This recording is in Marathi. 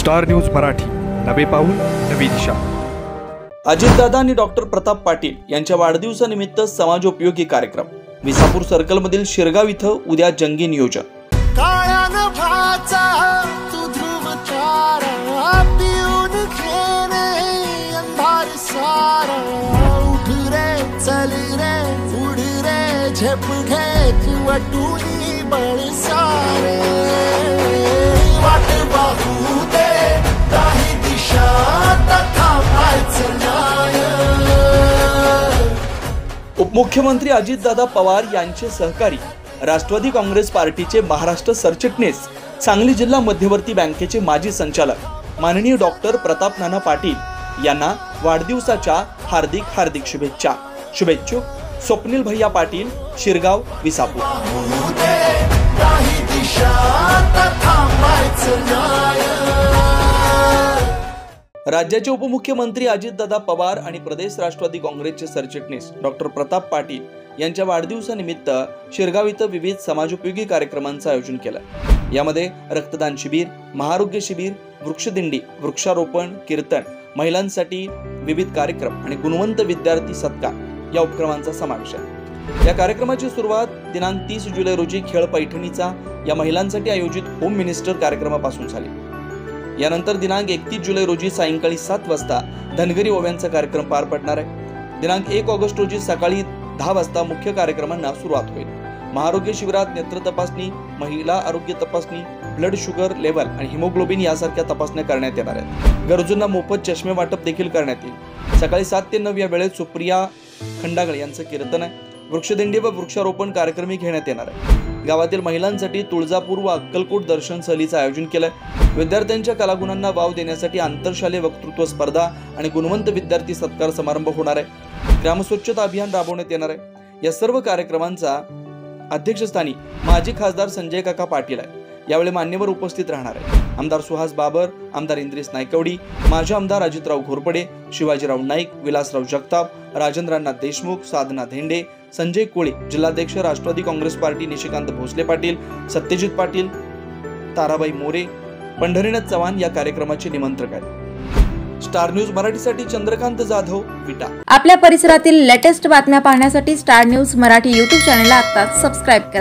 स्टार न्यूज मराठी, नवे पाऊल नवी दिशा। अजितदादा आणि डॉक्टर प्रताप पाटील यांच्या वाढदिवसानिमित्त समाजोपयोगी कार्यक्रम। विसापूर सर्कल मधील शिरगाव इथं उद्या जंगी नियोजन। उपमुख्यमंत्री अजितदादा पवार यांचे सहकारी राष्ट्रवादी काँग्रेस पार्टीचे महाराष्ट्र सरचिटणीस, सांगली जिल्हा मध्यवर्ती बँकेचे माजी संचालक माननीय डॉक्टर प्रताप नाना पाटील यांना वाढदिवसाच्या हार्दिक शुभेच्छा। शुभेच्छुक स्वप्नील भैया पाटील, शिरगाव, विसापूर। राज्याचे उपमुख्यमंत्री अजितदादा पवार आणि प्रदेश राष्ट्रवादी काँग्रेसचे सरचिटणीस डॉक्टर प्रताप पाटील यांच्या वाढदिवसानिमित्त शिरगाव इथं विविध समाजोपयोगी कार्यक्रमांचं आयोजन केलं। यामध्ये रक्तदान शिबिर, महाआरोग्य शिबिर, वृक्षदिंडी, वृक्षारोपण, कीर्तन, महिलांसाठी विविध कार्यक्रम आणि गुणवंत विद्यार्थी सत्कार या उपक्रमांचा समावेश आहे। या कार्यक्रमाची सुरुवात दिनांक 30 जुलै रोजी खेळ पैठणीचा या महिलांसाठी आयोजित होम मिनिस्टर कार्यक्रमापासून झाली। यानंतर दिनांक 31 जुलै रोजी सायंकाळी 7 वाजता धनगरी ओव्यांचा कार्यक्रम पार पडणार आहे। दिनांक 1 ऑगस्ट रोजी सकाळी 10 वाजता मुख्य कार्यक्रमांना सुरुवात होईल। महाआरोग्य शिबिरात नेत्र तपासणी, महिला आरोग्य तपासणी, ब्लड शुगर लेवल आणि हिमोग्लोबिन यासारख्या तपासण्या करण्यात येणार आहेत। गरजूंना मोफत चष्मे वाटप देखील करण्यात येईल। सकाळी 7 ते 9 या वेळेत सुप्रिया खंडागळे यांचं कीर्तन आहे। वृक्षदिंडी व वृक्षारोपण कार्यक्रमही घेण्यात येणार आहे। गावातील महिलांसाठी तुळजापूर व अक्कलकोट दर्शन सहलीचं आयोजन केलंय। विद्यार्थ्यांच्या कलागुणांना वाव देण्यासाठी आंतरशालेय वक्तृत्व स्पर्धा आणि गुणवंत विद्यार्थी सत्कार समारंभ होणार आहे। ग्रामस्वच्छता अभियान राबवण्यात येणार आहे। या सर्व कार्यक्रमांचा अध्यक्षस्थानी माजी खासदार संजय काका पाटील आहे। यावेळी मान्यवर उपस्थित राहणार आहे। आमदार सुहास बाबर, आमदार इंद्रिस नायकवडी, माजी आमदार अजितराव घोरपडे, शिवाजीराव नाईक, विलासराव जगताप, राजेंद्रनाथ देशमुख, साधना धेंडे, संजय कोळे, जिल्हाध्यक्ष राष्ट्रवादी काँग्रेस पार्टी निशिकांत भोसले पाटील, सत्यजित पाटील, ताराबाई मोरे, पंढरीनाथ चव्हाण या कार्यक्रमाचे निमंत्रक आहेत। स्टार न्यूज मराठीसाठी चंद्रकांत जाधव, विटा। आपल्या परिसरातील लेटेस्ट बातम्या पाहण्यासाठी स्टार न्यूज मराठी YouTube चॅनलला आता सबस्क्राइब करा।